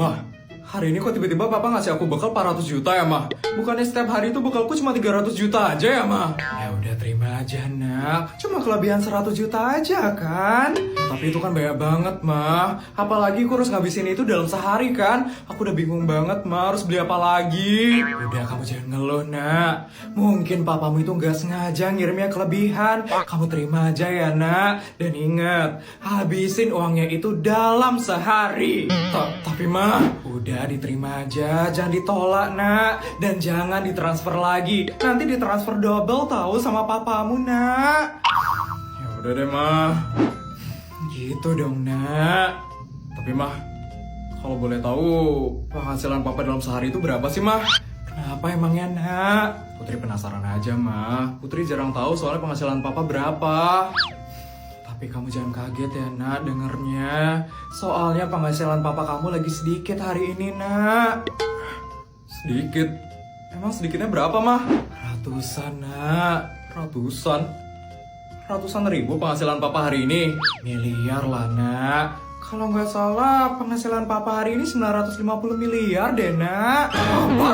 Mah, hari ini kok tiba-tiba papa ngasih aku bekal 400 juta ya, Mah? Bukannya setiap hari itu bekalku cuma 300 juta aja ya, Mah? Ya udah terima aja, nak. Cuma kelebihan 100 juta aja, kan? Tapi itu kan banyak banget, Mah. Apalagi aku harus ngabisin itu dalam sehari, kan? Aku udah bingung banget, Mah. Harus beli apa lagi? Udah, kamu jangan ngeluh, nak. Mungkin papamu itu nggak sengaja ngirimnya kelebihan. Kamu terima aja ya, nak. Dan ingat, habisin uangnya itu dalam sehari. Tapi, Mah, udah diterima aja. Jangan ditolak, nak. Dan jangan ditransfer lagi. Nanti ditransfer double tahu sama papamu, nak. Ya udah deh, Mah. Gitu dong, nak. Tapi, Mah, kalau boleh tahu penghasilan papa dalam sehari itu berapa sih, Mah? Kenapa emangnya, nak? Putri penasaran aja, Mah. Putri jarang tahu soalnya penghasilan papa berapa. Tapi kamu jangan kaget ya, nak, dengernya. Soalnya penghasilan papa kamu lagi sedikit hari ini, nak. Sedikit? Emang sedikitnya berapa, Mah? Ratusan, nak. Ratusan? Ratusan ribu penghasilan papa hari ini? Miliar lah, nak. Kalau nggak salah, penghasilan papa hari ini 950 miliar deh, nak. Apa?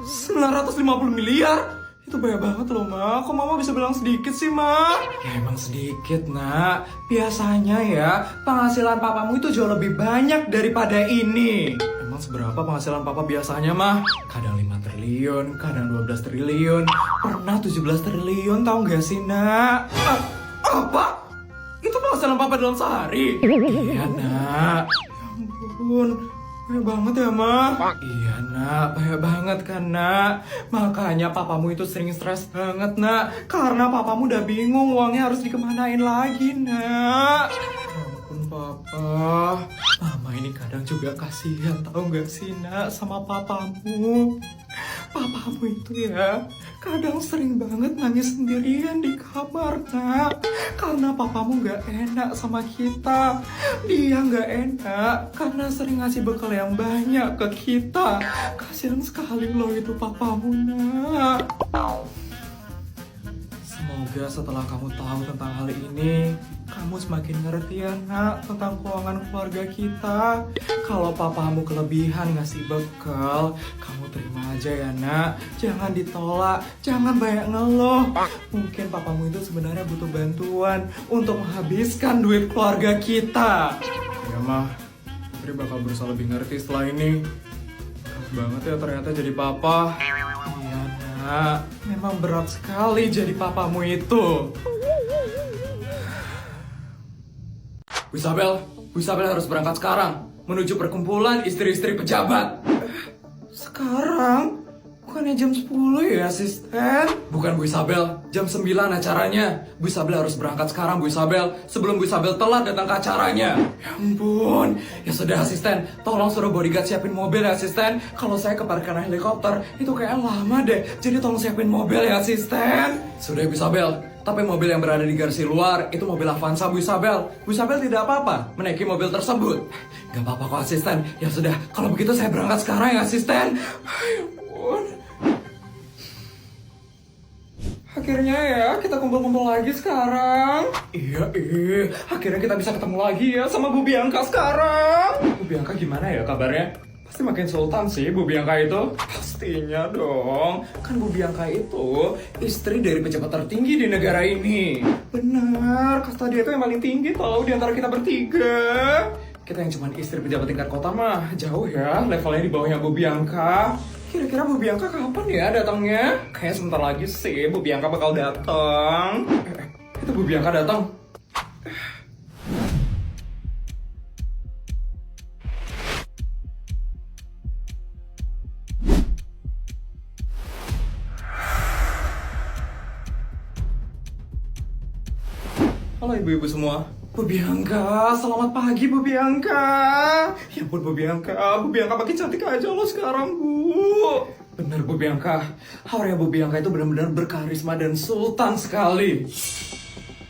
950 miliar? Itu banyak banget loh, Ma. Kok mama bisa bilang sedikit sih, Ma? Ya emang sedikit, nak. Biasanya ya, penghasilan papamu itu jauh lebih banyak daripada ini. Emang seberapa penghasilan papa biasanya, Ma? Kadang 5 triliun, kadang 12 triliun. Pernah 17 triliun, tau gak sih, nak? Apa? Itu penghasilan papa dalam sehari? Iya, nak. Ya ampun. Banyak banget ya, Ma? Iya, nak. Banyak banget kan, nak? Makanya papamu itu sering stres banget, nak. Karena papamu udah bingung uangnya harus dikemanain lagi, nak. Ya ampun, papa. Mama ini kadang juga kasihan, tau gak sih, nak, sama papamu. Papamu itu ya, kadang sering banget nangis sendirian di kamar, nak. Karena papamu gak enak sama kita. Dia gak enak karena sering ngasih bekal yang banyak ke kita. Kasihan sekali loh itu papamu, nak. Semoga setelah kamu tahu tentang hal ini, kamu semakin ngerti ya, nak, tentang keuangan keluarga kita. Kalau papamu kelebihan ngasih bekal, kamu terima aja ya, nak. Jangan ditolak, jangan banyak ngeluh. Mungkin papamu itu sebenarnya butuh bantuan untuk menghabiskan duit keluarga kita. Ya, Mah. Putri bakal berusaha lebih ngerti setelah ini. Berat banget ya ternyata jadi papa. Iya, nak. Memang berat sekali jadi papamu itu. Bu Isabel harus berangkat sekarang menuju perkumpulan istri-istri pejabat. Sekarang? Bukannya jam 10 ya, asisten? Bukan, Bu Isabel. Jam 9 acaranya. Bu Isabel harus berangkat sekarang, Bu Isabel. Sebelum Bu Isabel telat datang ke acaranya. Ya ampun. Ya sudah, asisten. Tolong suruh bodyguard siapin mobil ya, asisten. Kalau saya ke parkiran helikopter, itu kayak lama deh. Jadi tolong siapin mobil ya, asisten. Sudah, Bu Isabel. Tapi mobil yang berada di garasi luar, itu mobil Avanza, Bu Isabel. Bu Isabel tidak apa-apa menaiki mobil tersebut. Gak apa-apa kok, asisten. Ya sudah, kalau begitu saya berangkat sekarang ya, asisten. Ya ampun. Akhirnya ya, kita kumpul-kumpul lagi sekarang. Iya, akhirnya kita bisa ketemu lagi ya sama Bu Bianca sekarang. Bu Bianca gimana ya kabarnya? Pasti makin sultan sih Bu Bianca itu. Pastinya dong. Kan Bu Bianca itu istri dari pejabat tertinggi di negara ini. Benar, kasta dia itu yang paling tinggi tau di antara kita bertiga. Kita yang cuma istri pejabat tingkat kota mah jauh ya, levelnya di bawahnya Bu Bianca. Kira-kira Bu Bianca kapan ya datangnya? Kayaknya sebentar lagi sih Bu Bianca bakal datang. Itu Bu Bianca datang. Halo ibu-ibu semua. Bu Bianca, selamat pagi Bu Bianca. Ya ampun Bu Bianca makin cantik aja lo sekarang, Bu. Bener Bu Bianca, auranya Bu Bianca itu benar-benar berkarisma dan sultan sekali.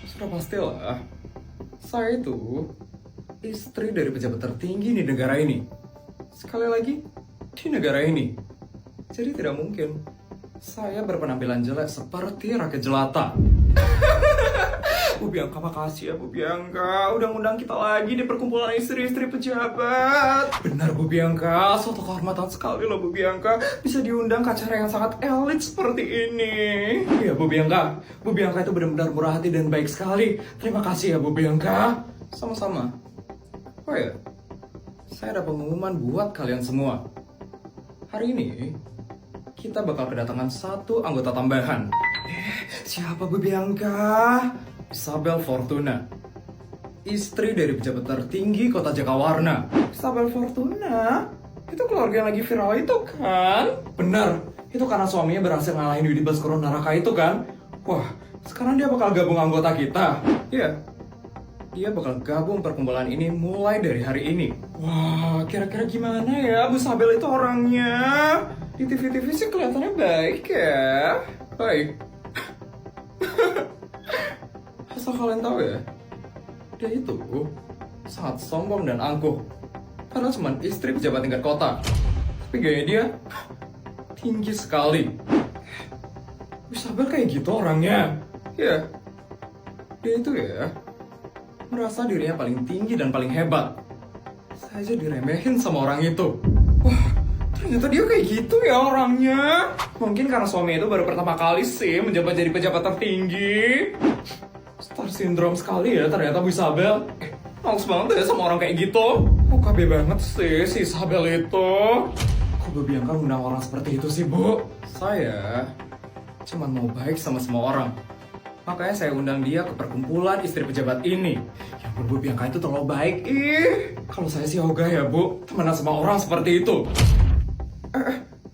Sudah pastilah, saya itu istri dari pejabat tertinggi di negara ini. Sekali lagi, di negara ini. Jadi tidak mungkin saya berpenampilan jelek seperti rakyat jelata. Bu Bianca, makasih ya Bu Bianca, udah ngundang kita lagi di perkumpulan istri-istri pejabat. Benar Bu Bianca, suatu kehormatan sekali loh Bu Bianca, bisa diundang ke acara yang sangat elit seperti ini. Iya Bu Bianca itu benar-benar murah hati dan baik sekali. Terima kasih ya Bu Bianca. Sama-sama. Oh ya, saya ada pengumuman buat kalian semua. Hari ini, kita bakal kedatangan satu anggota tambahan. Siapa Bu Bianca? Isabel Fortuna, istri dari pejabat tertinggi kota Jakawarna. Isabel Fortuna? Itu keluarga yang lagi viral itu kan? Benar, itu karena suaminya berhasil ngalahin Widi Baskoro Naraka itu kan? Wah, sekarang dia bakal gabung anggota kita. Iya, dia bakal gabung perkumpulan ini mulai dari hari ini. Wah, kira-kira gimana ya Bu Isabel itu orangnya? Di TV-TV sih kelihatannya baik ya. Baik. Asal kalian tahu ya, dia itu sangat sombong dan angkuh. Padahal cuma istri pejabat tingkat kota. Tapi gaya dia tinggi sekali. Isabel kayak gitu orangnya. Ya, dia itu ya merasa dirinya paling tinggi dan paling hebat. Saya aja diremehin sama orang itu. Wah, ternyata dia kayak gitu ya orangnya. Mungkin karena suami itu baru pertama kali sih menjabat jadi pejabat tertinggi. Star syndrome sekali ya ternyata Bu Isabel. Males banget ya sama orang kayak gitu. KB banget sih si Isabel itu. Kok Bu Bianca ngundang orang seperti itu sih Bu? Saya cuma mau baik sama semua orang. Makanya saya undang dia ke perkumpulan istri pejabat ini. Ya ampun, Bu Bianca itu terlalu baik. Kalau saya sih ogah ya Bu, temenan sama orang seperti itu.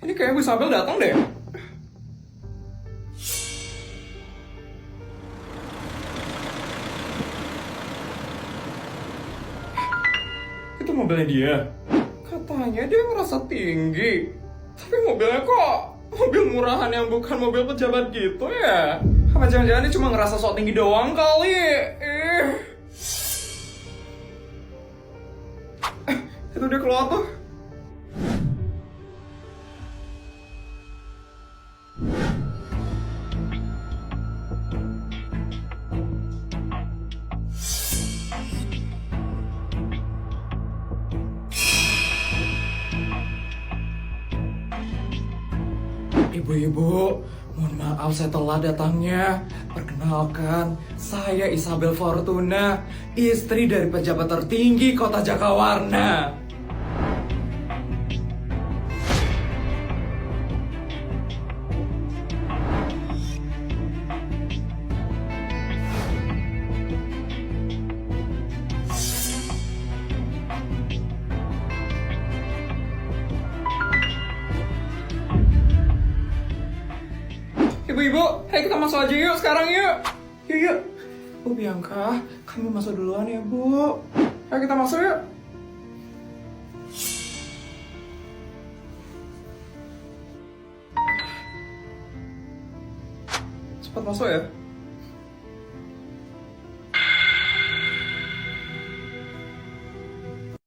Ini kayak Bu Isabel datang deh. Itu mobilnya dia. Katanya dia ngerasa tinggi. Tapi mobilnya kok mobil murahan yang bukan mobil pejabat gitu ya? Apa jangan-jangan dia cuma ngerasa sok tinggi doang kali? Itu dia keluar tuh. Ibu-ibu, mohon maaf saya telat datangnya. Perkenalkan, saya Isabel Fortuna, istri dari pejabat tertinggi kota Jakawarna. Ibu-ibu, ayo kita masuk aja yuk sekarang yuk. Yuk. Bu Bianca, kami masuk duluan ya Bu. Ayo kita masuk yuk. Cepat masuk ya.